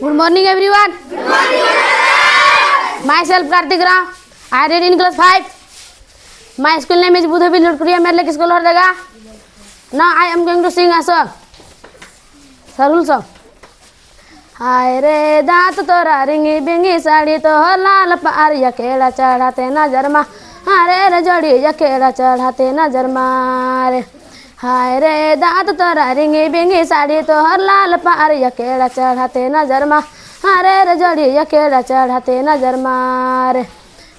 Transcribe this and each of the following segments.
Good morning everyone. Good morning. Myself Kartik Rao. I read in class 5. My school name is Budhavi Lutpriya Merlek School Hordaga. Now I am going to sing a song. Sarul song. हाय रे दांत तोरा रिंगी बिंगी साड़ी तो लाल पार यकेड़ा चढ़ाते नजर मा हारे रे जोड़ी यकेड़ा चढ़ाते नजर मारे हाय रे दांत तोरा रिंगी बिंगी साड़ी तो लाल पार यकेड़ा चढ़ाते नजर मा हारे रे जोड़ी यकेड़ा चढ़ाते नजर मारे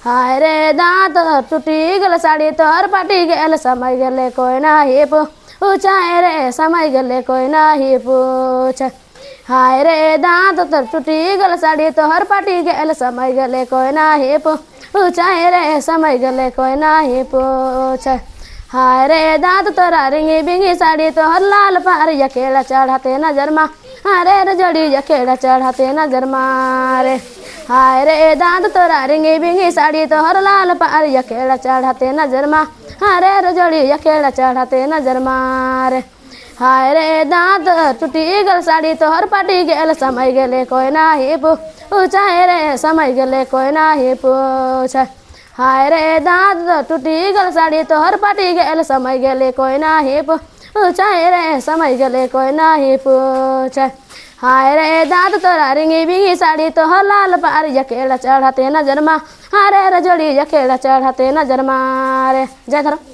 हाय रे दांत टूटी गल साड़ी तोहर पाटी गेल समय गले कोई नाही पूछाए रे समय गले कोई नाही पूछ हाय रे दांत तर टूटी गल साड़ी तोहर पाटी गेल समय गले कोई नाही पूछाए रे समय गले कोई नाही पूछ हाय रे दांत तोरा रिंगी बिंगी साड़ी तोहर लाल पार यकेड़ा चढ़ाते नजर मा हारे रे जोड़ी यकेड़ा चढ़ाते नजर मारे हाय रे दांत तोरा रिंगी बिंगी साड़ी तोहर लाल पार यकेड़ा चढ़ाते नजर मा हारे रे जोड़ी यकेड़ा चढ़ाते नजर मारे हाय रे दांत टूटी गल साड़ी तोहर पाटी गेल समय गेले कोई नाही पूछाए रे समय गेले कोई नाही पूछ हाय रे दांत टूटी गल साड़ी तोहर पाटी गेल समय गेले कोई नाही पूछाए रे समय गेले कोई नाही पूछ हाय रे दांत तोरा रिंगी बिंगी साड़ी तोहर लाल पार यकेड़ा चढ़ाते नजर मा हारे रे जोड़ी यकेड़ा चढ़ाते नजर मारे जय धर्म।